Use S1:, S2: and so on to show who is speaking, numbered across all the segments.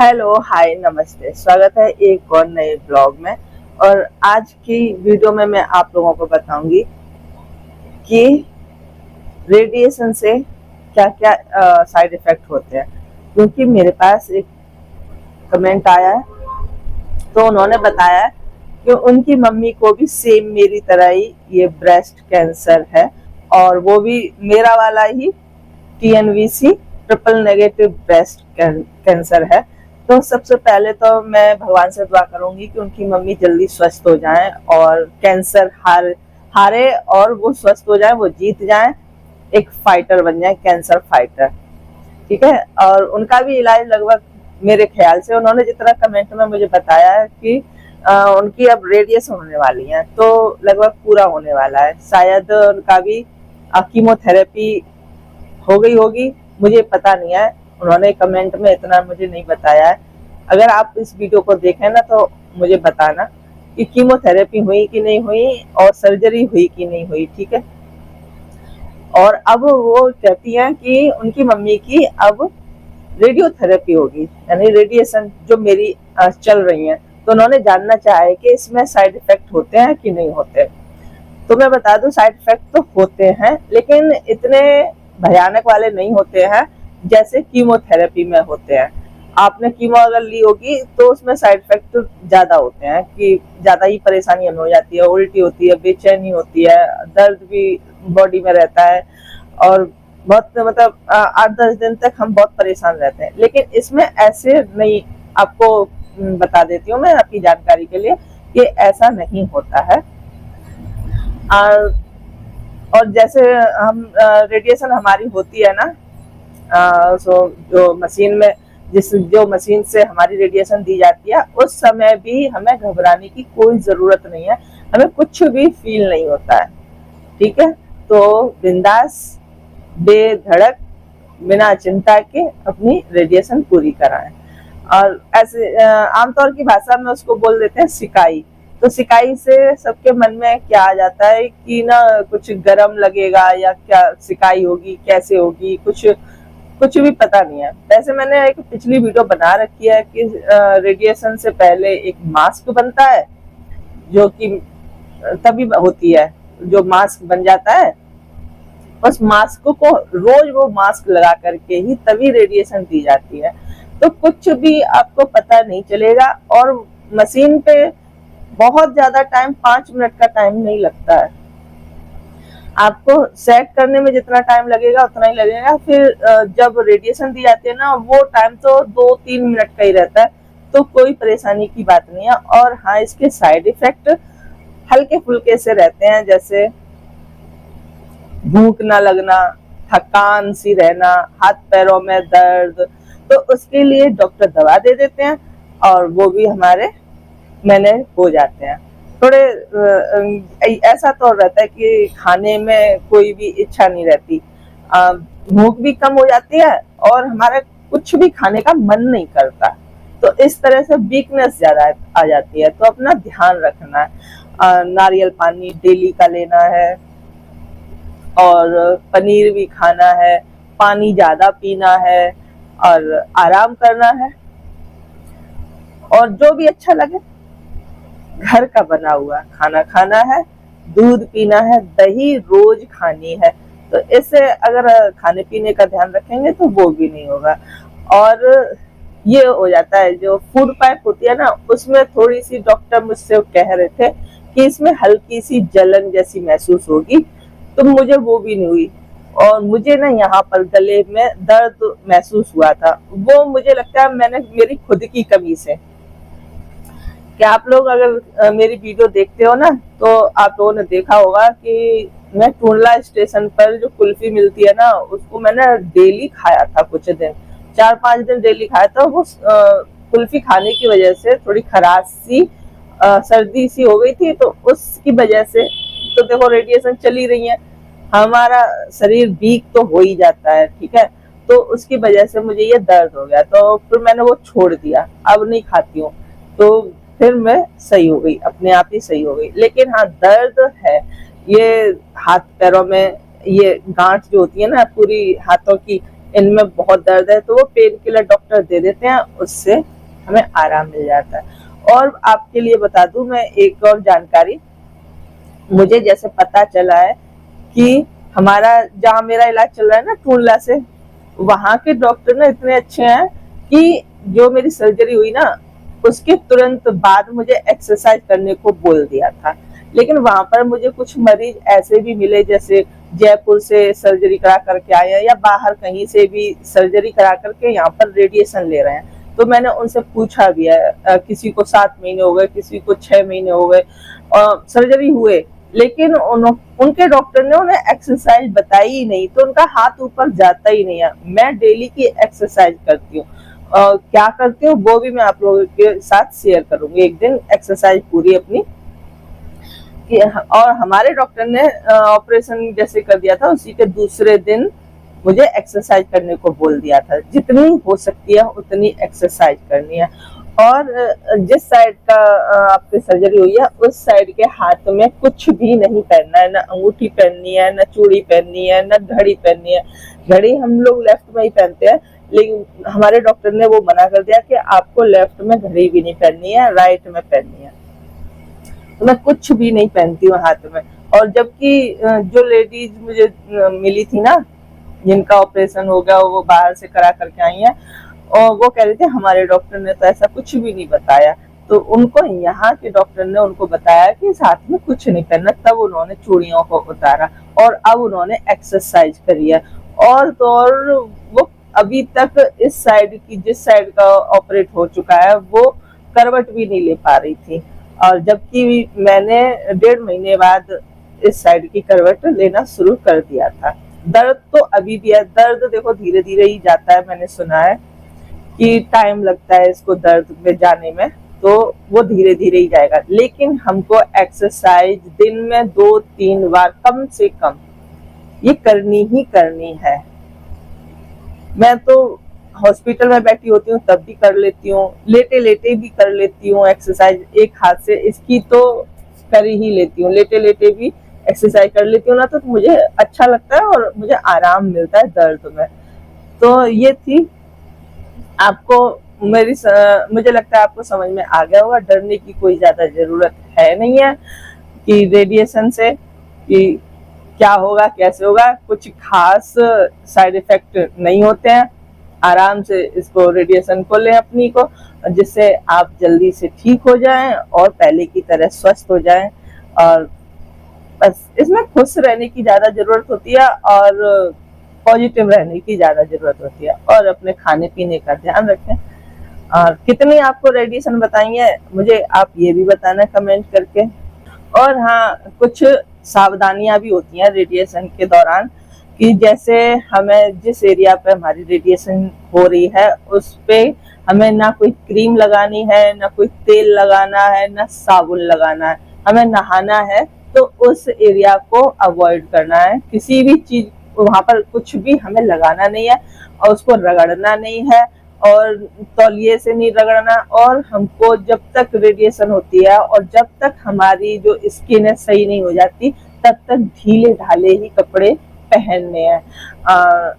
S1: Hello, हाय, नमस्ते। स्वागत है एक और नए ब्लॉग में। और आज की वीडियो में मैं आप लोगों को बताऊंगी कि रेडिएशन से क्या क्या साइड इफेक्ट होते हैं। क्योंकि मेरे पास एक कमेंट आया है, तो उन्होंने बताया कि उनकी मम्मी को भी सेम मेरी तरह ही ये ब्रेस्ट कैंसर है, और वो भी मेरा वाला ही TNVC triple negative breast cancer है। तो सबसे पहले तो मैं भगवान से दुआ करूंगी कि उनकी मम्मी जल्दी स्वस्थ हो जाएं और कैंसर हारे और वो स्वस्थ हो जाए, वो जीत जाएं, एक फाइटर बन जाए, कैंसर फाइटर। ठीक है। और उनका भी इलाज लगभग, मेरे ख्याल से उन्होंने जितना कमेंट में मुझे बताया है कि उनकी अब रेडिएशन होने वाली है, तो लगभग पूरा होने वाला है। शायद उनका भी कीमोथेरेपी हो गई होगी, मुझे पता नहीं है। उन्होंने कमेंट में इतना मुझे नहीं बताया है। अगर आप इस वीडियो को देखें ना, तो मुझे बताना कि कीमोथेरेपी हुई कि नहीं हुई और सर्जरी हुई कि नहीं हुई। ठीक है। और अब वो कहती हैं कि उनकी मम्मी की अब रेडियोथेरेपी होगी, यानी रेडिएशन जो मेरी चल रही है। तो उन्होंने जानना चाहा है कि इसमें साइड इफेक्ट होते हैं कि नहीं होते। तो मैं बता दूं, साइड इफेक्ट तो होते हैं, लेकिन इतने भयानक वाले नहीं होते हैं जैसे कीमोथेरेपी में होते हैं। आपने कीमो अगर ली होगी तो उसमें साइड इफेक्ट तो ज्यादा होते हैं, कि ज्यादा ही परेशानी हो जाती है, उल्टी होती है, बेचैनी होती है, दर्द भी बॉडी में रहता है, और बहुत मतलब 8-10 दिन तक हम बहुत परेशान रहते हैं। लेकिन इसमें ऐसे नहीं। आपको बता देती हूँ मैं आपकी जानकारी के लिए कि ऐसा नहीं होता है। और जैसे हम रेडिएशन हमारी होती है ना, सो जो मशीन में जो मशीन से हमारी रेडिएशन दी जाती है, उस समय भी हमें घबराने की कोई जरूरत नहीं है। हमें कुछ भी फील नहीं होता है। ठीक है। तो बिंदास, बेधड़क, बिना चिंता के अपनी रेडिएशन पूरी कराएं। और ऐसे आमतौर की भाषा में उसको बोल देते हैं सिकाई। तो सिकाई से सबके मन में क्या आ जाता है कि ना कुछ गरम लगेगा, या क्या सिकाई होगी, कैसे होगी, कुछ कुछ भी पता नहीं है। वैसे मैंने एक पिछली वीडियो बना रखी है कि रेडिएशन से पहले एक मास्क बनता है, जो कि तभी होती है, जो मास्क बन जाता है। बस मास्क को रोज वो मास्क लगा करके ही तभी रेडिएशन दी जाती है। तो कुछ भी आपको पता नहीं चलेगा, और मशीन पे बहुत ज्यादा टाइम, 5 मिनट का टाइम नहीं लगता है। आपको सेट करने में जितना टाइम लगेगा उतना ही लगेगा। फिर जब रेडिएशन दी जाती है ना, वो टाइम तो 2-3 मिनट का ही रहता है। तो कोई परेशानी की बात नहीं है। और हाँ, इसके साइड इफेक्ट हल्के फुल्के से रहते हैं, जैसे भूख ना लगना, थकान सी रहना, हाथ पैरों में दर्द। तो उसके लिए डॉक्टर दवा दे देते हैं, और वो भी हमारे मैनेज हो जाते हैं। थोड़े ऐसा तो रहता है कि खाने में कोई भी इच्छा नहीं रहती, भूख भी कम हो जाती है, और हमारा कुछ भी खाने का मन नहीं करता। तो इस तरह से वीकनेस ज्यादा आ जाती है। तो अपना ध्यान रखना है। नारियल पानी डेली का लेना है, और पनीर भी खाना है, पानी ज्यादा पीना है, और आराम करना है। और जो भी अच्छा लगे, घर का बना हुआ खाना खाना है, दूध पीना है, दही रोज खानी है। तो इससे अगर खाने पीने का ध्यान रखेंगे तो वो भी नहीं होगा। और ये हो जाता है, जो फूड पाइप होती है ना, उसमें थोड़ी सी डॉक्टर मुझसे कह रहे थे कि इसमें हल्की सी जलन जैसी महसूस होगी। तो मुझे वो भी नहीं हुई। और मुझे ना यहाँ पर गले में दर्द महसूस हुआ था, वो मुझे लगता है मैंने मेरी खुद की कमी से। कि आप लोग अगर मेरी वीडियो देखते हो ना, तो आप लोगों ने देखा होगा कि मैं टूंडला स्टेशन पर जो कुल्फी मिलती है ना, उसको मैंने डेली खाया था। कुछ दिन, 4-5 दिन डेली खाया था। वो कुल्फी खाने की वजह से थोड़ी खराश सी, सर्दी सी हो गई थी, तो उसकी वजह से। तो देखो, रेडिएशन चली रही है, हमारा शरीर वीक तो हो ही जाता है। ठीक है। तो उसकी वजह से मुझे ये दर्द हो गया, तो फिर मैंने वो छोड़ दिया, अब नहीं खाती हूँ। तो फिर मैं सही हो गई, अपने आप ही सही हो गई। लेकिन हाँ, दर्द है ये हाथ पैरों में, ये गांठ जो होती है ना पूरी हाथों की, इनमें बहुत दर्द है, तो वो पेन किलर डॉक्टर दे देते हैं, उससे हमें आराम मिल जाता है। और आपके लिए बता दूं मैं एक और जानकारी, मुझे जैसे पता चला है कि हमारा जहाँ मेरा इलाज चल रहा है ना टूंडला से, वहां के डॉक्टर ना इतने अच्छे हैं कि जो मेरी सर्जरी हुई ना उसके तुरंत बाद मुझे एक्सरसाइज करने को बोल दिया था। लेकिन वहां पर मुझे कुछ मरीज ऐसे भी मिले जैसे जयपुर से सर्जरी करा करके आए हैं या बाहर कहीं से भी सर्जरी करा करके यहाँ पर रेडिएशन ले रहे हैं। तो मैंने उनसे पूछा भी है, किसी को 7 महीने हो गए, किसी को 6 महीने हो गए सर्जरी हुए, लेकिन उनके डॉक्टर ने उन्हें एक्सरसाइज बताई ही नहीं, तो उनका हाथ ऊपर जाता ही नहीं है। मैं डेली की एक्सरसाइज करती हूँ, क्या करती हूँ वो भी मैं आप लोगों के साथ शेयर करूंगी एक दिन एक्सरसाइज पूरी अपनी। और हमारे डॉक्टर ने ऑपरेशन जैसे कर दिया था उसी के दूसरे दिन मुझे एक्सरसाइज करने को बोल दिया था, जितनी हो सकती है उतनी एक्सरसाइज करनी है। और जिस साइड का आपकी सर्जरी हुई है उस साइड के हाथ में कुछ भी नहीं पहनना है, ना अंगूठी पहननी है, ना चूड़ी पहननी है, ना घड़ी पहननी है। घड़ी हम लोग लेफ्ट में ही पहनते हैं, लेकिन हमारे डॉक्टर ने वो मना कर दिया कि आपको लेफ्ट में घड़ी भी नहीं पहननी है, राइट में पहननी है। तो मैं कुछ भी नहीं पहनती हूँ हाथ में। और जबकि जो लेडीज मुझे मिली थी ना जिनका ऑपरेशन हो गया, वो बाहर से करा करके आई हैं, और वो कह रहे थे हमारे डॉक्टर ने तो ऐसा कुछ भी नहीं बताया। तो उनको यहाँ के डॉक्टर ने उनको बताया कि इस हाथ में कुछ नहीं पहनना, तब उन्होंने चूड़ियों को उतारा और अब उन्होंने एक्सरसाइज करी है। और तो और वो अभी तक इस साइड की, जिस साइड का ऑपरेट हो चुका है, वो करवट भी नहीं ले पा रही थी, और जबकि मैंने 1.5 महीने बाद इस साइड की करवट लेना शुरू कर दिया था। दर्द तो अभी भी है, दर्द देखो धीरे धीरे ही जाता है, मैंने सुना है कि टाइम लगता है इसको दर्द में जाने में, तो वो धीरे धीरे ही जाएगा। लेकिन हमको एक्सरसाइज दिन में 2-3 बार कम से कम ये करनी ही करनी है। मैं तो हॉस्पिटल में बैठी होती हूँ तब भी कर लेती हूँ, लेटे लेटे भी कर लेती हूँ एक्सरसाइज, एक हाथ से इसकी तो कर ही लेती हूँ, लेटे लेटे भी एक्सरसाइज कर लेती हूँ ना, तो मुझे अच्छा लगता है और मुझे आराम मिलता है दर्द में। तो ये थी आपको मुझे लगता है आपको समझ में आ गया होगा। डरने की कोई ज्यादा जरूरत है नहीं है कि रेडिएशन से कि क्या होगा कैसे होगा, कुछ खास साइड इफेक्ट नहीं होते हैं। आराम से इसको रेडिएशन को लें अपनी को, जिससे आप जल्दी से ठीक हो जाएं और पहले की तरह स्वस्थ हो जाएं। और बस इसमें खुश रहने की ज्यादा जरूरत होती है और पॉजिटिव रहने की ज्यादा जरूरत होती है, और अपने खाने पीने का ध्यान रखें। और कितनी आपको रेडिएशन बताइए मुझे आप ये भी बताना कमेंट करके। और हाँ, कुछ सावधानियां भी होती हैं रेडिएशन के दौरान, कि जैसे हमें जिस एरिया पे हमारी रेडिएशन हो रही है उस पे हमें ना कोई क्रीम लगानी है, ना कोई तेल लगाना है, ना साबुन लगाना है। हमें नहाना है तो उस एरिया को अवॉइड करना है, किसी भी चीज वहां पर कुछ भी हमें लगाना नहीं है, और उसको रगड़ना नहीं है, और तौलिए से नहीं रगड़ना। और हमको जब तक रेडिएशन होती है और जब तक हमारी जो स्किन है सही नहीं हो जाती, तब तक ढीले ढाले ही कपड़े पहनने हैं।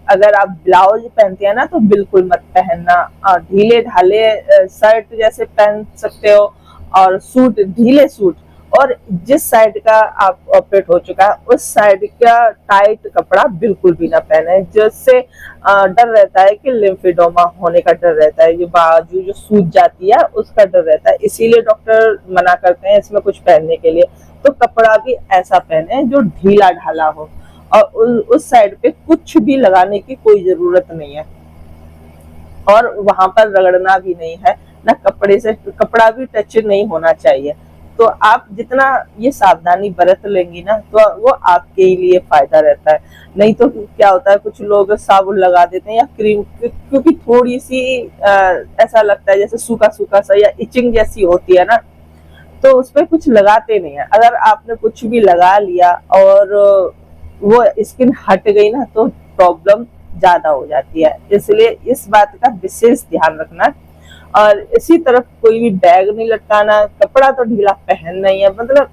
S1: अगर आप ब्लाउज पहनते हैं ना तो बिल्कुल मत पहनना, ढीले ढाले शर्ट जैसे पहन सकते हो, और सूट, ढीले सूट। और जिस साइड का आप ऑपरेट हो चुका है उस साइड का टाइट कपड़ा बिल्कुल भी ना पहने, जिससे डर रहता है कि लिम्फेडोमा होने का डर रहता है, ये बाजू जो सूज जाती है उसका डर रहता है, इसीलिए डॉक्टर मना करते हैं इसमें कुछ पहनने के लिए। तो कपड़ा भी ऐसा पहने जो ढीला ढाला हो, और उस साइड पे कुछ भी लगाने की कोई जरूरत नहीं है, और वहां पर रगड़ना भी नहीं है, ना कपड़े से, कपड़ा भी टच नहीं होना चाहिए। तो आप जितना ये सावधानी बरत लेंगी ना तो वो आपके ही लिए फायदा रहता है। नहीं तो क्या होता है, कुछ लोग साबुन लगा देते हैं या क्रीम, क्योंकि थोड़ी सी ऐसा लगता है जैसे सूखा सूखा सा या इचिंग जैसी होती है ना, तो उस पर कुछ लगाते नहीं है। अगर आपने कुछ भी लगा लिया और वो स्किन हट गई ना तो प्रॉब्लम ज्यादा हो जाती है, इसलिए इस बात का विशेष ध्यान रखना। और इसी तरफ कोई भी बैग नहीं लटकाना, कपड़ा तो ढीला पहनना ही है, मतलब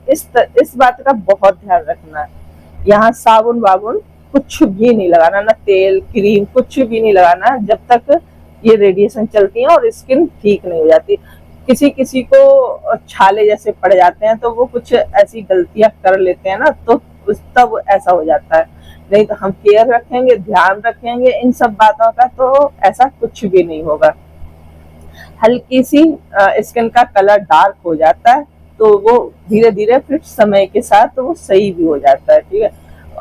S1: इस बात का बहुत ध्यान रखना है। यहाँ साबुन वाबुन कुछ भी नहीं लगाना, ना तेल क्रीम कुछ भी नहीं लगाना जब तक ये रेडिएशन चलती है और स्किन ठीक नहीं हो जाती। किसी किसी को छाले जैसे पड़ जाते हैं तो वो कुछ ऐसी गलतियां कर लेते हैं ना, तो तब ऐसा हो जाता है। नहीं तो हम केयर रखेंगे, ध्यान रखेंगे इन सब बातों का, तो ऐसा कुछ भी नहीं होगा। हल्की सी स्किन का कलर डार्क हो जाता है तो वो धीरे धीरे फिर समय के साथ तो वो सही भी हो जाता है, ठीक है।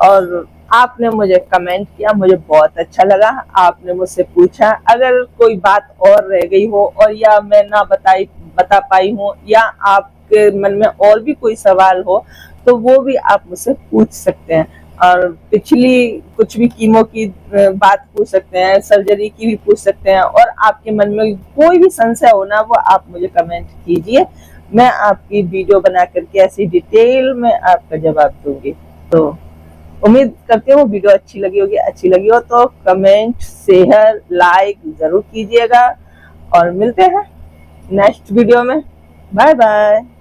S1: और आपने मुझे कमेंट किया, मुझे बहुत अच्छा लगा। आपने मुझसे पूछा, अगर कोई बात और रह गई हो और या मैं ना बता पाई हूँ या आपके मन में और भी कोई सवाल हो तो वो भी आप मुझसे पूछ सकते हैं। और पिछली कुछ भी कीमो की बात पूछ सकते हैं, सर्जरी की भी पूछ सकते हैं, और आपके मन में कोई भी संशय हो ना, वो आप मुझे कमेंट कीजिए। मैं आपकी वीडियो बना करके ऐसी डिटेल में आपका जवाब दूंगी। तो उम्मीद करती हूँ वीडियो अच्छी लगी हो तो कमेंट शेयर लाइक जरूर कीजिएगा, और मिलते हैं नेक्स्ट वीडियो में। Bye bye.